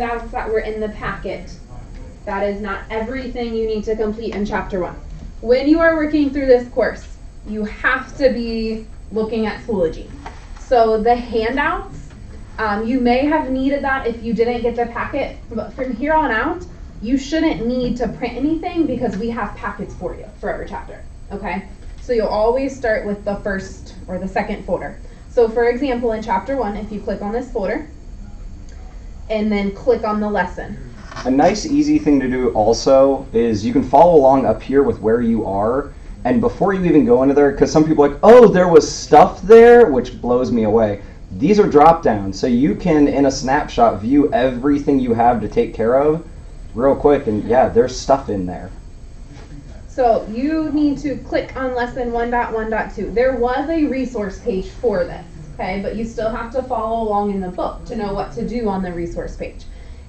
That's that were in the packet. That is not everything you need to complete in chapter 1. When you are working through this course, you have to be looking at Schoology. So the handouts, you may have needed that if you didn't get the packet, but from here on out, you shouldn't need to print anything because we have packets for you for every chapter, okay? So you'll always start with the first or the second folder. So for example, in chapter 1, if you click on this folder, and then click on the lesson. A nice easy thing to do also is you can follow along up here with where you are, and before you even go into there, because some people are like, oh, there was stuff there, which blows me away. These are drop downs, so you can, in a snapshot, view everything you have to take care of real quick, and yeah, there's stuff in there. So you need to click on lesson 1.1.2. There was a resource page for this, okay, but you still have to follow along in the book to know what to do on the resource page.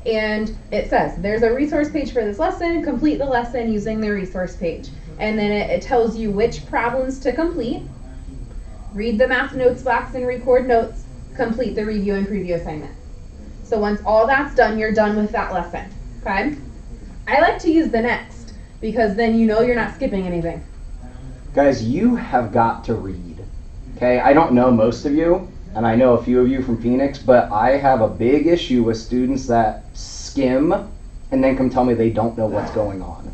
And it says there's a resource page for this lesson, complete the lesson using the resource page. And then it tells you which problems to complete, read the math notes box and record notes, complete the review and preview assignment. So once all that's done, you're done with that lesson, okay? I like to use the next because then you know you're not skipping anything. Guys, you have got to read, okay? I don't know most of you, and I know a few of you from Phoenix, but I have a big issue with students that skim and then come tell me they don't know what's going on.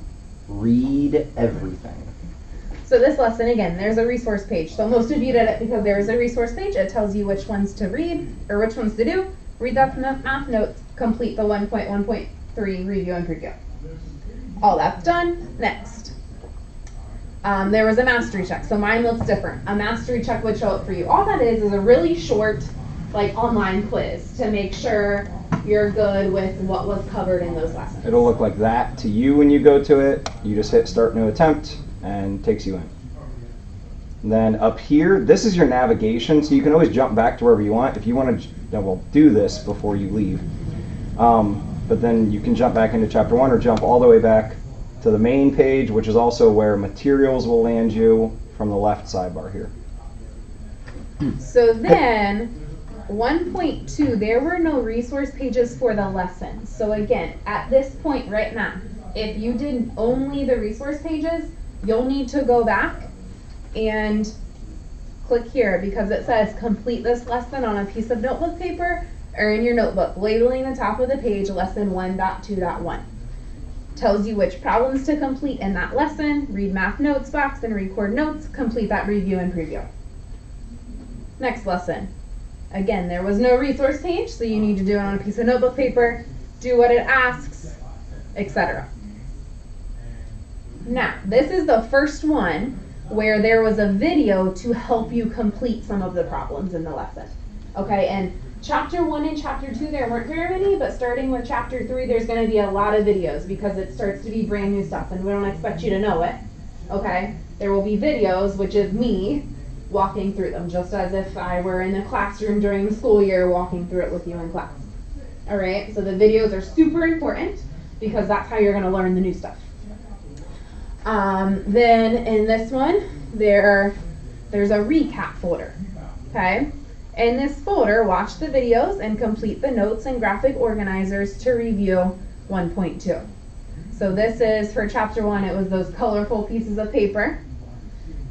Read everything. So this lesson, again, there's a resource page. So most of you did it because there is a resource page. It tells you which ones to read or which ones to do. Read that math notes, complete the 1.1.3 review and preview. All that's done. Next. There was a mastery check. So mine looks different. A mastery check would show up for you. All that is a really short, like, online quiz to make sure you're good with what was covered in those lessons. It'll look like that to you when you go to it. You just hit start new attempt and it takes you in. And then up here, this is your navigation, so you can always jump back to wherever you want. If you want to do this before you leave. But then you can jump back into chapter 1 or jump all the way back to the main page, which is also where materials will land you from the left sidebar here. So then 1.2, there were no resource pages for the lessons. So again, at this point right now, if you did only the resource pages, you'll need to go back and click here because it says complete this lesson on a piece of notebook paper or in your notebook, labeling the top of the page lesson 1.2.1. Tells you which problems to complete in that lesson, read math notes box and record notes, complete that review and preview. Next lesson. Again, there was no resource page, so you need to do it on a piece of notebook paper, do what it asks, etc. Now, this is the first one where there was a video to help you complete some of the problems in the lesson. Okay, and chapter 1 and chapter 2, there weren't very many, but starting with chapter 3, there's going to be a lot of videos because it starts to be brand new stuff, and we don't expect you to know it. Okay, there will be videos, which is me walking through them, just as if I were in the classroom during the school year walking through it with you in class. All right, so the videos are super important because that's how you're going to learn the new stuff. Then in this one, there's a recap folder, okay? In this folder, watch the videos and complete the notes and graphic organizers to review 1.2. So this is for chapter 1, it was those colorful pieces of paper,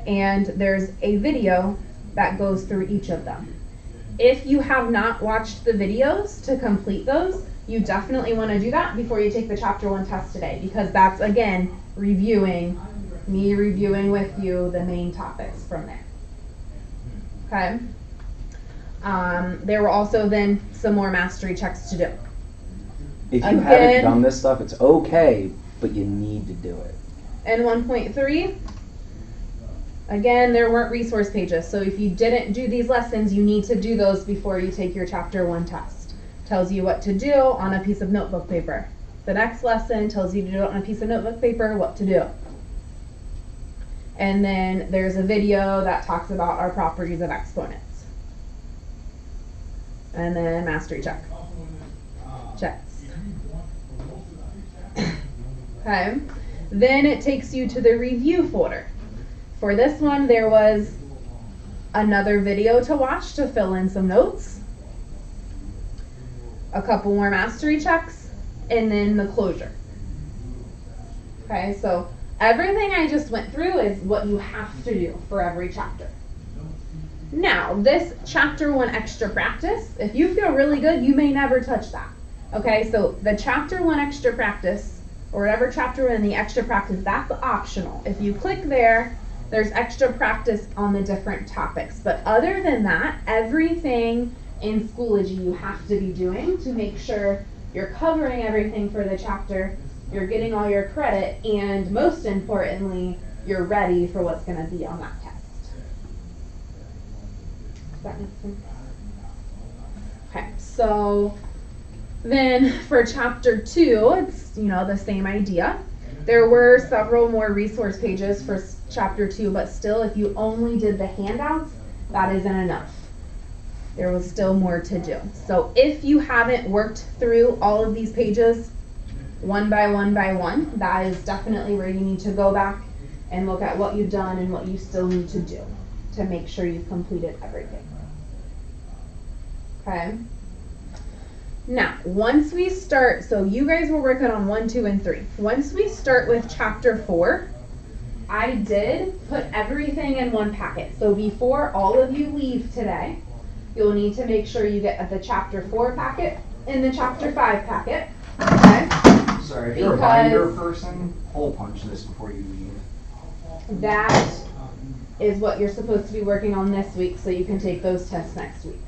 and there's a video that goes through each of them. If you have not watched the videos to complete those, you definitely want to do that before you take the chapter 1 test today, because that's, again, reviewing with you the main topics from there. Okay? There were also then some more mastery checks to do. If you haven't done this stuff, it's okay, but you need to do it. And 1.3, again, there weren't resource pages, so if you didn't do these lessons, you need to do those before you take your chapter 1 test. Tells you what to do on a piece of notebook paper. The next lesson tells you to do it on a piece of notebook paper, what to do. And then there's a video that talks about our properties of exponents. And then mastery check. Checks. Okay. Then it takes you to the review folder. For this one, there was another video to watch to fill in some notes. a couple more mastery checks, and then the closure. Okay, so everything I just went through is what you have to do for every chapter. Now, this chapter 1 extra practice, if you feel really good, you may never touch that. Okay, so the chapter 1 extra practice, or whatever chapter in the extra practice, that's optional. If you click there, there's extra practice on the different topics. But other than that, everything in Schoology you have to be doing to make sure you're covering everything for the chapter, you're getting all your credit, and most importantly, you're ready for what's going to be on that test. Does that make sense? Okay, so then for chapter 2, it's, the same idea. There were several more resource pages for chapter 2, but still, if you only did the handouts, that isn't enough. There was still more to do. So if you haven't worked through all of these pages one by one by one, that is definitely where you need to go back and look at what you've done and what you still need to do to make sure you've completed everything. Okay? Now, once we start, so you guys were working on 1, 2, and 3. Once we start with chapter 4, I did put everything in one packet. So before all of you leave today, you'll need to make sure you get the chapter 4 packet and the chapter 5 packet. Okay? Sorry, if you're a binder person, hole punch this before you leave. That is what you're supposed to be working on this week, so you can take those tests next week.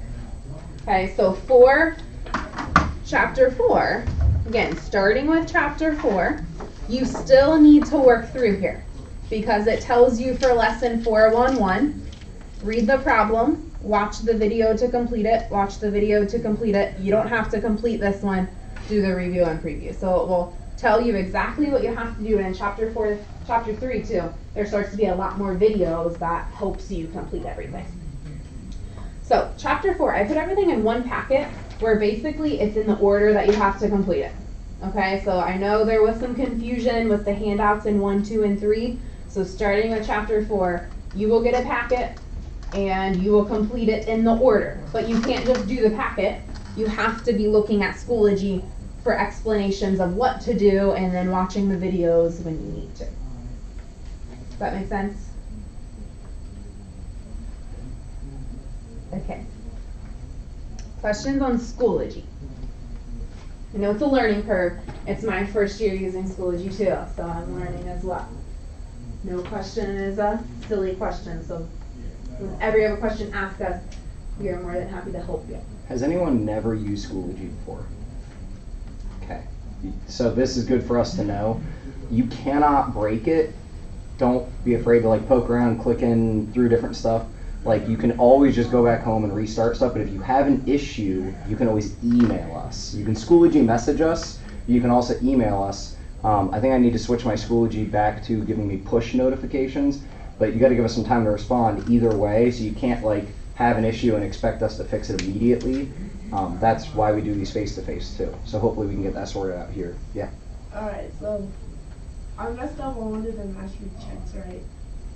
Okay, so for chapter 4, again, starting with chapter 4, you still need to work through here because it tells you for lesson 411, read the problem, watch the video to complete it, watch the video to complete it. You don't have to complete this one, do the review and preview. So it will tell you exactly what you have to do. And in chapter 4, chapter 3 too, there starts to be a lot more videos that helps you complete everything. So chapter 4, I put everything in one packet where basically it's in the order that you have to complete it. Okay, so I know there was some confusion with the handouts in 1, 2, and 3. So starting with chapter 4, you will get a packet and you will complete it in the order. But you can't just do the packet. You have to be looking at Schoology for explanations of what to do and then watching the videos when you need to. Does that make sense? Okay. Questions on Schoology? I know it's a learning curve. It's my first year using Schoology too, so I'm learning as well. No question is a silly question, so whenever you have a question, ask us. We are more than happy to help you. Has anyone never used Schoology before? Okay. So this is good for us to know. You cannot break it. Don't be afraid to poke around, clicking through different stuff. You can always just go back home and restart stuff, but if you have an issue, you can always email us. You can Schoology message us, you can also email us. I think I need to switch my Schoology back to giving me push notifications, but you got to give us some time to respond either way, so you can't have an issue and expect us to fix it immediately. That's why we do these face-to-face too. So hopefully we can get that sorted out here. Yeah. Alright, so I messed up on one of the mastery checks, right?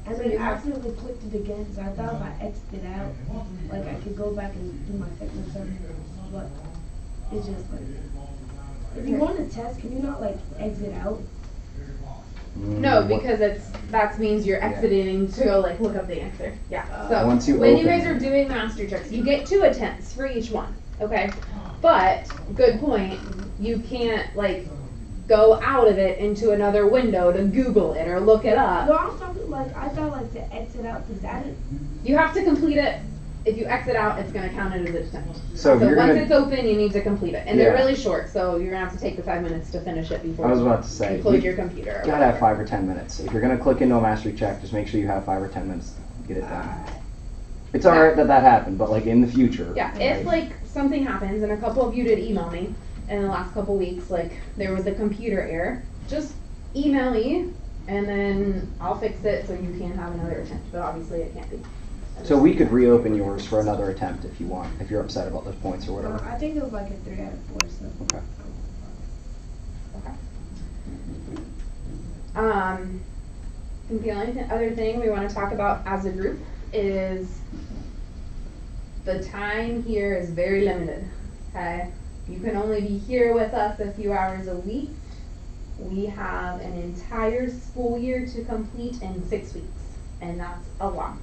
And then accidentally clicked it again, so I thought if I exited out, I could go back and do my technical stuff. But it's just if you want to test, can you not exit out? No, because that means you're exiting to go look up the answer. Yeah. So once you when you guys are doing mastery checks, you get 2 attempts for each one. Okay. But good point. You can't go out of it into another window to Google it or look it up. No, I'm talking I thought to exit out because that is. You have to complete it. If you exit out, it's going to count it as an attempt. So once it's open, you need to complete it. And they're really short, so you're going to have to take the 5 minutes to finish it before I was about to say, you close your computer. You gotta have 5 or 10 minutes. If you're gonna click into a mastery check, just make sure you have 5 or 10 minutes to get it done. It's alright that happened, but in the future. Yeah, if something happens, and a couple of you did email me in the last couple weeks, there was a computer error, just email me, and then I'll fix it so you can have another attempt. But obviously it can't be. So we could reopen yours for another attempt if you want, if you're upset about those points or whatever. I think it was a 3 out of 4. So. Okay. I think the only other thing we want to talk about as a group is the time here is very limited. Okay, You can only be here with us a few hours a week. We have an entire school year to complete in 6 weeks, and that's a lot.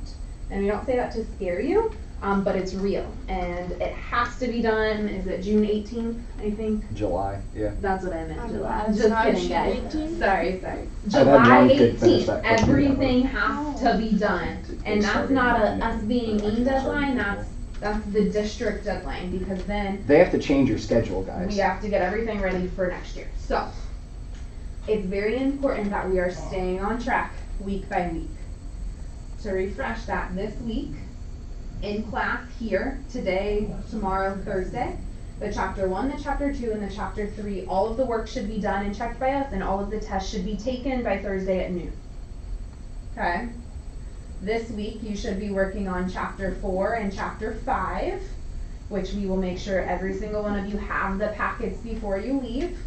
And we don't say that to scare you, but it's real, and it has to be done. Is it June 18th, I think? July, yeah. That's what I meant, July. It's Just not kidding, June guys. 18th? Sorry. I've had July one kid finish 18th, that quickly, everything has to be done. And that's not a us being mean deadline, that's the district deadline, because then They have to change your schedule, guys. we have to get everything ready for next year. So, it's very important that we are staying on track week by week. To refresh that, this week, in class here, today, tomorrow, Thursday, the chapter 1, the chapter 2, and the chapter 3, all of the work should be done and checked by us, and all of the tests should be taken by Thursday at noon. Okay? This week, you should be working on chapter 4 and chapter 5, which we will make sure every single one of you have the packets before you leave.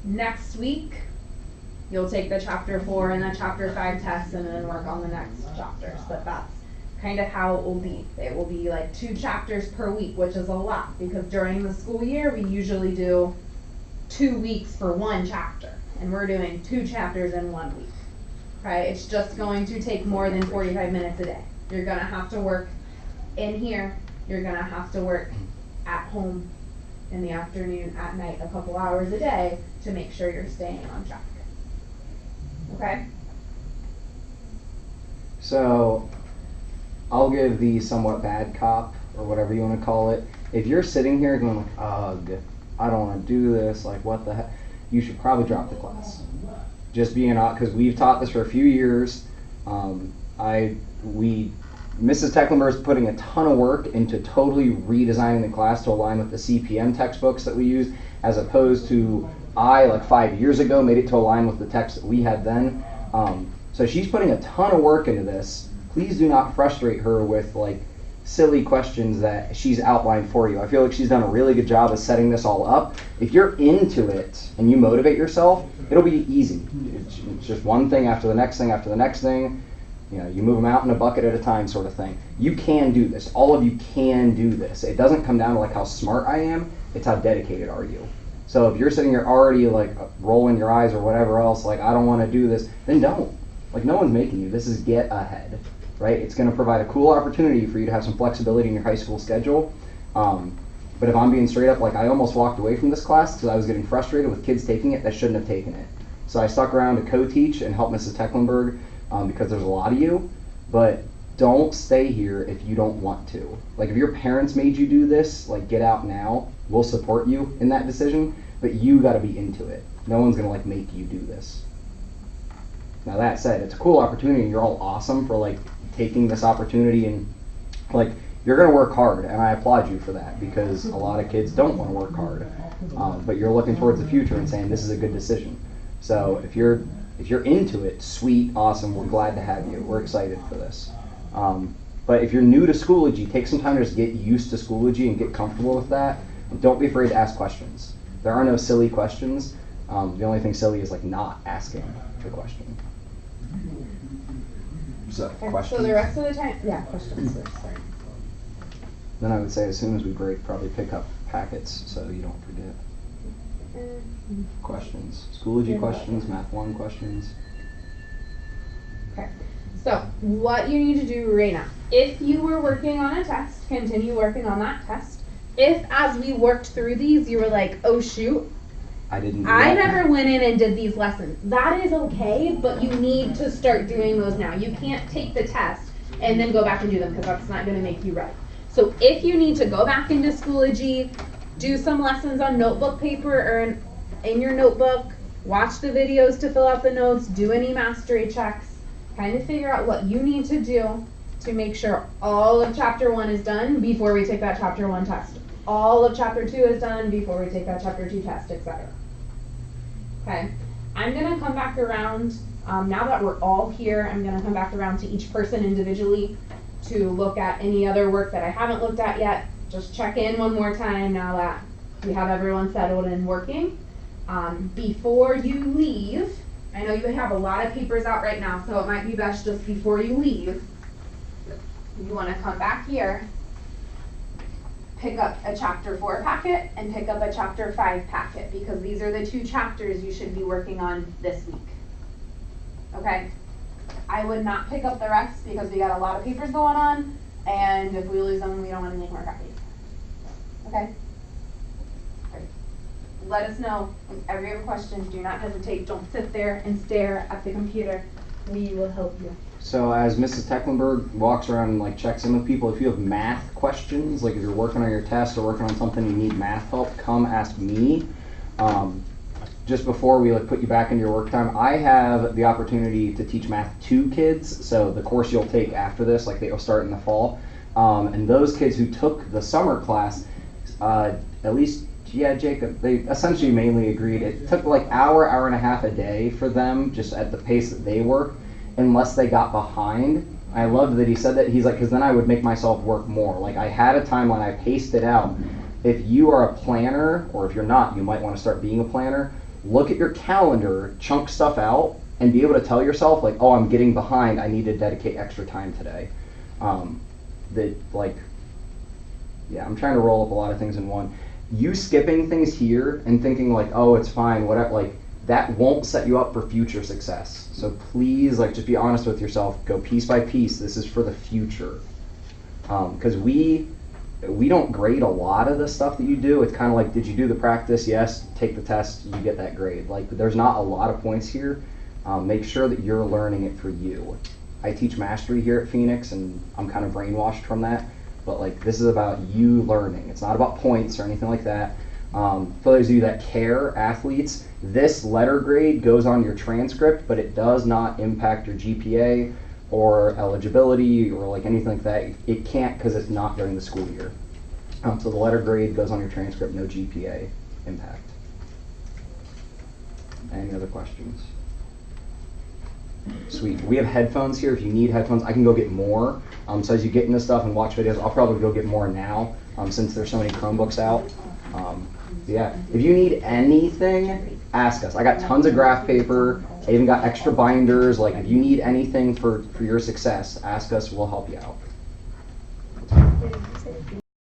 Next week, you'll take the chapter 4 and the chapter 5 tests and then work on the next chapters. But that's kind of how it will be. It will be like 2 chapters per week, which is a lot, because during the school year, we usually do 2 weeks for 1 chapter, and we're doing 2 chapters in 1 week. Okay, it's just going to take more than 45 minutes a day. You're gonna have to work in here, you're gonna have to work at home in the afternoon, at night, a couple hours a day to make sure you're staying on track. Okay? So, I'll give the somewhat bad cop, or whatever you want to call it. If you're sitting here going like, ugh, I don't want to do this, like what the heck, you should probably drop the class. Just being because we've taught this for a few years. Mrs. Tecklenburg's putting a ton of work into totally redesigning the class to align with the CPM textbooks that we use, as opposed to like 5 years ago, made it to align with the text that we had then. So she's putting a ton of work into this. Please do not frustrate her with like silly questions that she's outlined for you. I feel like she's done a really good job of setting this all up. If you're into it and you motivate yourself, it'll be easy. It's just one thing after the next thing after the next thing. You know, you move them out in a bucket at a time, sort of thing. You can do this. All of you can do this. It doesn't come down to like how smart I am. It's how dedicated are you. So if you're sitting here already like rolling your eyes or whatever else, like I don't want to do this, then don't. Like no one's making you. This is get ahead, right? It's going to provide a cool opportunity for you to have some flexibility in your high school schedule. But if I'm being straight up, like I almost walked away from this class because I was getting frustrated with kids taking it that shouldn't have taken it. So I stuck around to co-teach and help Mrs. Tecklenburg because there's a lot of you, but don't stay here if you don't want to. Like if your parents made you do this, like get out now. We'll support you in that decision, but you got to be into it. No one's going to like make you do this. Now that said, it's a cool opportunity and you're all awesome for like taking this opportunity, and like you're going to work hard, and I applaud you for that because a lot of kids don't want to work hard, but you're looking towards the future and saying this is a good decision. So if you're into it, sweet, awesome, we're glad to have you. We're excited for this. But if you're new to Schoology, take some time to just get used to Schoology and get comfortable with that. And don't be afraid to ask questions. There are no silly questions. The only thing silly is like not asking the question. So, Okay, questions? so the rest of the time, yeah, questions first, sorry. Then I would say as soon as we break, probably pick up packets so you don't forget. Questions. Schoology questions, Math 1 questions. Okay, so what you need to do right now, if you were working on a test, continue working on that test. If as we worked through these, you were like, oh shoot, I didn't do I that. never went in and did these lessons. That is okay, but you need to start doing those now. You can't take the test and then go back and do them because that's not going to make you right. So if you need to go back into Schoology, do some lessons on notebook paper or in your notebook, watch the videos to fill out the notes, do any mastery checks, kind of figure out what you need to do to make sure all of chapter 1 is done before we take that chapter 1 test. All of chapter 2 is done before we take that chapter 2 test, etc. Okay, I'm going to come back around, now that we're all here, I'm going to come back around to each person individually to look at any other work that I haven't looked at yet. Just check in one more time now that we have everyone settled and working. Before you leave, I know you have a lot of papers out right now, so it might be best just before you leave, you want to come back here pick up a chapter 4 packet and pick up a chapter 5 packet, because these are the 2 chapters you should be working on this week. Okay? I would not pick up the rest because we got a lot of papers going on, and if we lose them, we don't want to make more copies. Okay? Great. Let us know whenever you have a question. Do not hesitate. Don't sit there and stare at the computer. We will help you. So as Mrs. Tecklenburg walks around and like checks in with people, if you have math questions, like if you're working on your test or working on something you need math help, come ask me. Just before we like put you back into your work time, I have the opportunity to teach math to kids. So the course you'll take after this, like they'll start in the fall. And those kids who took the summer class, at least, yeah, Jacob, they essentially mainly agreed. It took like hour and a half a day for them, just at the pace that they work, unless they got behind. I loved that he said that. He's like, because then I would make myself work more. Like I had a timeline, I paced it out. If you are a planner, or if you're not, you might want to start being a planner. Look at your calendar, chunk stuff out, and be able to tell yourself like, oh, I'm getting behind, I need to dedicate extra time today. I'm trying to roll up a lot of things in one. You skipping things here and thinking like, oh, it's fine, whatever, like that won't set you up for future success. So please, like, just be honest with yourself. Go piece by piece. This is for the future. Because we don't grade a lot of the stuff that you do. It's kind of like, did you do the practice? Yes. Take the test. You get that grade. Like, there's not a lot of points here. Make sure that you're learning it for you. I teach mastery here at Phoenix, and I'm kind of brainwashed from that. But like, this is about you learning. It's not about points or anything like that. For those of you that care, athletes, this letter grade goes on your transcript, but it does not impact your GPA or eligibility or like anything like that. It can't, because it's not during the school year. So the letter grade goes on your transcript, no GPA impact. Any other questions? Sweet. We have headphones here. If you need headphones, I can go get more. So as you get into stuff and watch videos, I'll probably go get more now, since there's so many Chromebooks out. Yeah, if you need anything, ask us. I got tons of graph paper. I even got extra binders. Like, if you need anything for your success, ask us. We'll help you out.